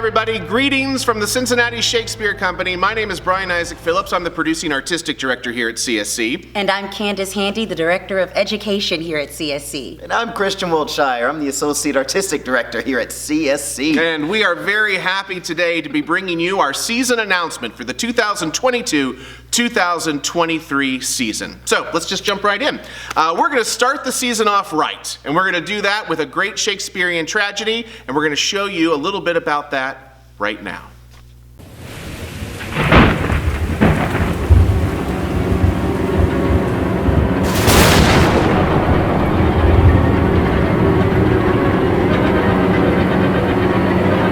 everybody. Greetings from the Cincinnati Shakespeare Company. My name is Brian Isaac Phillips. I'm the producing artistic director here at CSC. And I'm Candace Handy, the director of education here at CSC. And I'm Christian Wiltshire. I'm the associate artistic director here at CSC. And we are very happy today to be bringing you our season announcement for the 2022-2023 season. So let's just jump right in. We're going to start the season off right, and we're going to do that with a great Shakespearean tragedy, and we're going to show you a little bit about that right now.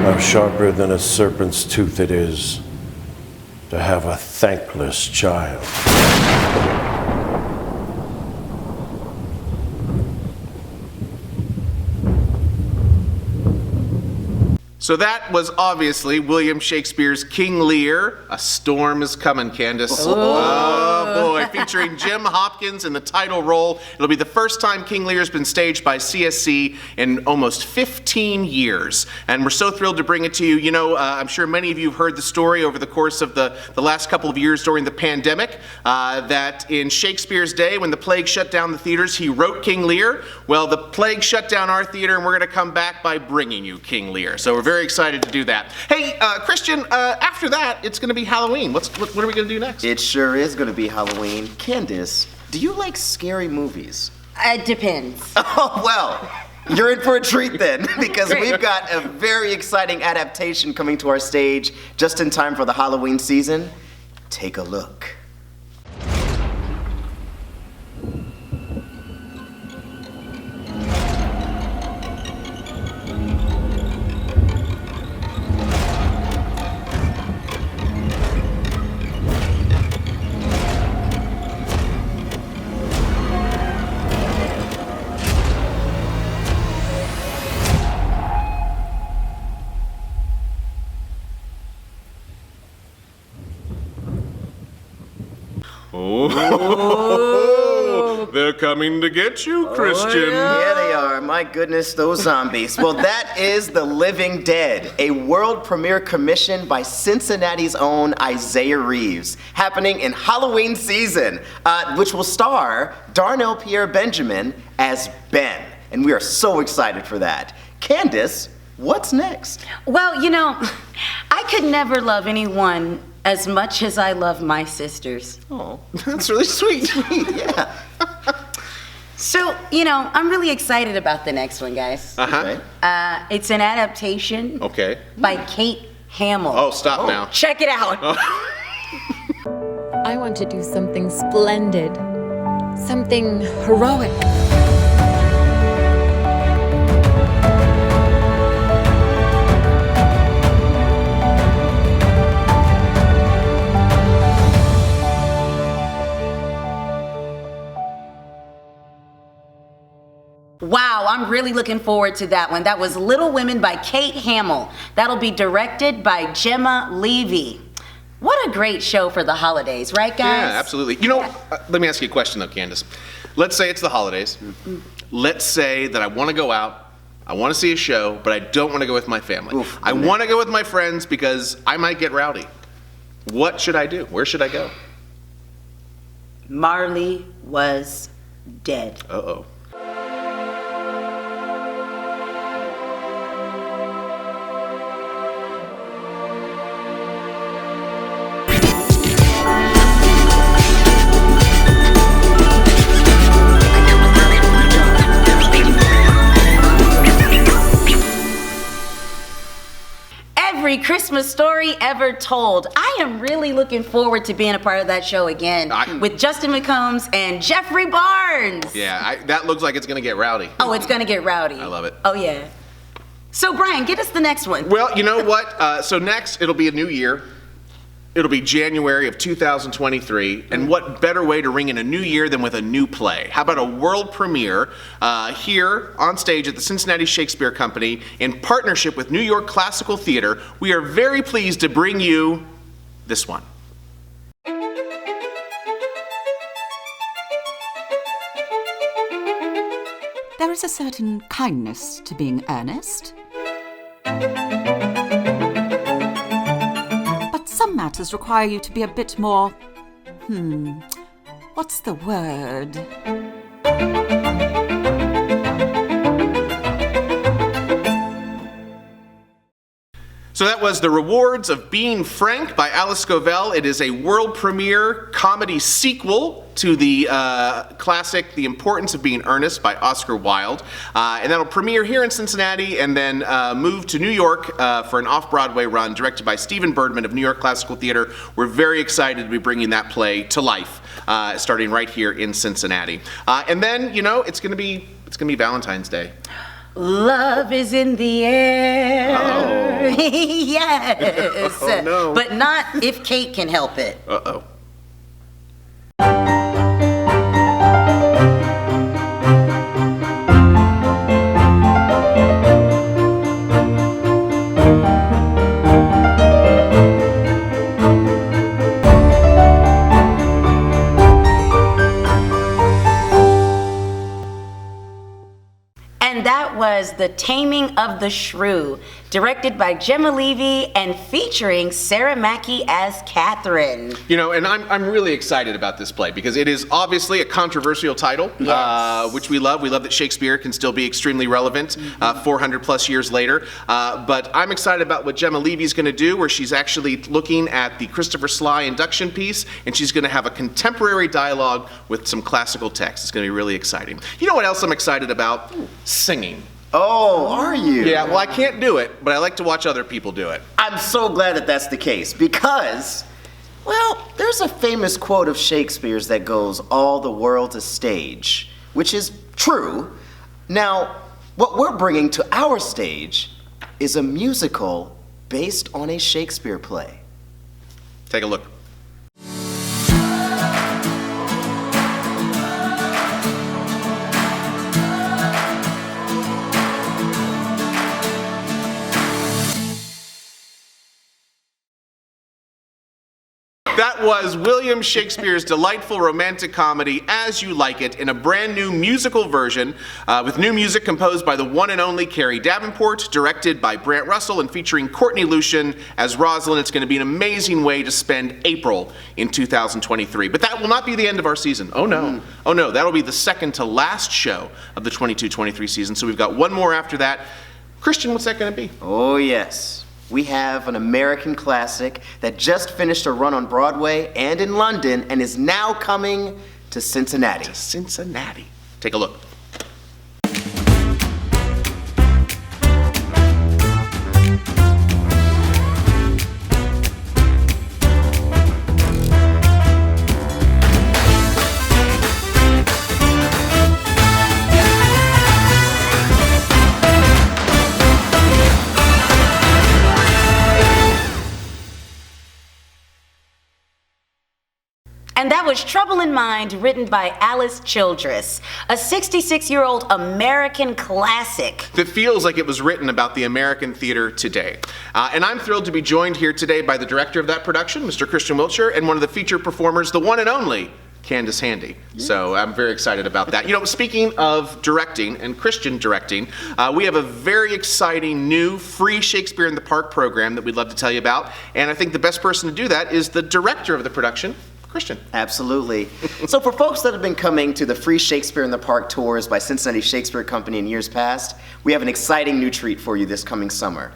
How sharper than a serpent's tooth it is to have a thankless child. So that was obviously William Shakespeare's King Lear. A Storm is Coming, Candace. Oh boy, featuring Jim Hopkins in the title role. It'll be the first time King Lear's been staged by CSC in almost 15 years. And we're so thrilled to bring it to you. You know, I'm sure many of you have heard the story over the course of the last couple of years during the pandemic, that in Shakespeare's day, when the plague shut down the theaters, he wrote King Lear. Well, the plague shut down our theater, and we're going to come back by bringing you King Lear. So we're very excited to do that. Hey, Christian, after that, it's going to be Halloween. What are we going to do next? It sure is going to be Halloween. Candace, do you like scary movies? It depends. Oh, well, you're in for a treat then, because we've got a very exciting adaptation coming to our stage just in time for the Halloween season. Take a look. Oh, they're coming to get you, Christian. Yeah, they are. My goodness, those zombies. Well, that is The Living Dead, a world premiere commissioned by Cincinnati's own Isaiah Reeves, happening in Halloween season, which will star Darnell Pierre Benjamin as Ben. And we are so excited for that. Candace, what's next? Well, you know, I could never love anyone as much as I love my sisters. Oh, That's really sweet. yeah. So, you know, I'm really excited about the next one, guys. Uh-huh. It's an adaptation Okay. by Kate Hamill. Oh, stop now. Check it out. I want to do something splendid, something heroic. Wow, I'm really looking forward to that one. That was Little Women by Kate Hamill. That'll be directed by Gemma Levy. What a great show for the holidays, right, guys? Yeah, absolutely. You know, let me ask you a question, though, Candace. Let's say it's the holidays. Let's say that I want to go out, I want to see a show, but I don't want to go with my family. Oof, I want to go with my friends because I might get rowdy. What should I do? Where should I go? Marley was dead. Uh-oh. Every Christmas story ever told. I am really looking forward to being a part of that show again with Justin McCombs and Jeffrey Barnes. Yeah, that looks like it's going to get rowdy. Oh, it's gonna get rowdy. I love it. Oh, yeah. So, Brian, get us the next one. Well, you know what? So next, it'll be a new year. It'll be January of 2023, and what better way to ring in a new year than with a new play? How about a world premiere here on stage at the Cincinnati Shakespeare Company in partnership with New York Classical Theater? We are very pleased to bring you this one. There is a certain kindness to being earnest. matters require you to be a bit more, what's the word? So that was The Rewards of Being Frank by Alice Scovell. It is a world premiere comedy sequel to the classic The Importance of Being Earnest by Oscar Wilde. And that'll premiere here in Cincinnati and then move to New York for an off-Broadway run directed by Stephen Birdman of New York Classical Theater. We're very excited to be bringing that play to life, starting right here in Cincinnati. And then, it's going to be Valentine's Day. Love is in the air. Oh. Yes. Oh, no. But not if Kate can help it. Uh-oh. And that was The Taming of the Shrew, directed by Gemma Levy and featuring Sarah Mackey as Catherine. And I'm really excited about this play because it is obviously a controversial title, Yes. which we love. We love that Shakespeare can still be extremely relevant 400 plus years later. But I'm excited about what Gemma Levy's going to do, where she's actually looking at the Christopher Sly induction piece, and she's going to have a contemporary dialogue with some classical text. It's going to be really exciting. You know what else I'm excited about? Singing. Oh, are you? Yeah, well, I can't do it, but I like to watch other people do it. I'm so glad that that's the case because, well, there's a famous quote of Shakespeare's that goes, "All the world's a stage," which is true. Now, what we're bringing to our stage is a musical based on a Shakespeare play. Take a look. That was William Shakespeare's delightful romantic comedy, As You Like It, in a brand new musical version with new music composed by the one and only Carrie Davenport, directed by Brant Russell, and featuring Courtney Lucien as Rosalind. It's going to be an amazing way to spend April in 2023. But that will not be the end of our season. Oh no. Oh no, that'll be the second to last show of the 22-23 season. So we've got one more after that. Christian, what's that going to be? Oh, yes. We have an American classic that just finished a run on Broadway and in London and is now coming to Cincinnati. Cincinnati. Take a look. And that was Trouble in Mind, written by Alice Childress, a 66-year-old American classic. That feels like it was written about the American theater today. And I'm thrilled to be joined here today by the director of that production, Mr. Christian Wiltshire, and one of the feature performers, the one and only Candace Handy. So I'm very excited about that. Speaking of directing and Christian directing, we have a very exciting new free Shakespeare in the Park program that we'd love to tell you about. And I think the best person to do that is the director of the production, Christian. Absolutely. So for folks that have been coming to the free Shakespeare in the Park tours by Cincinnati Shakespeare Company in years past, we have an exciting new treat for you this coming summer.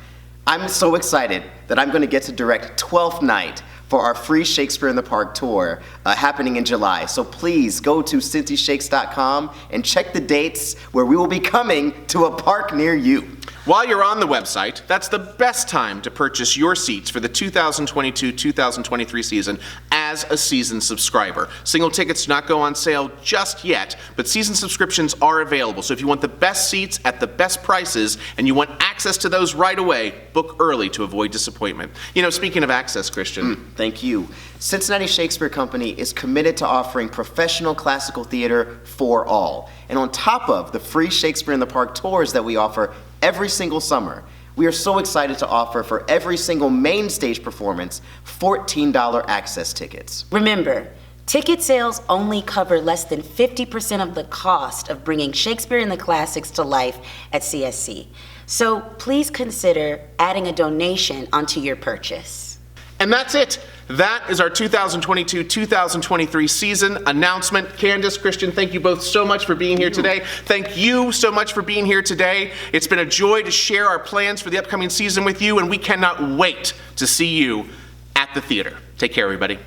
I'm so excited that I'm going to get to direct 12th Night for our free Shakespeare in the Park tour happening in July. So please go to cincyshakes.com and check the dates where we will be coming to a park near you. While you're on the website, that's the best time to purchase your seats for the 2022-2023 season as a season subscriber. Single tickets do not go on sale just yet, but season subscriptions are available. So if you want the best seats at the best prices and you want access to those right away, book early to avoid disappointment. Speaking of access, Christian. Thank you. Cincinnati Shakespeare Company is committed to offering professional classical theater for all. And on top of the free Shakespeare in the Park tours that we offer every single summer, we are so excited to offer for every single main stage performance $14 access tickets. Remember, ticket sales only cover less than 50% of the cost of bringing Shakespeare in the Classics to life at CSC. So please consider adding a donation onto your purchase. And that's it. That is our 2022-2023 season announcement. Candace, Christian, thank you both so much for being here today. Thank you so much for being here today. It's been a joy to share our plans for the upcoming season with you, and we cannot wait to see you at the theater. Take care, everybody.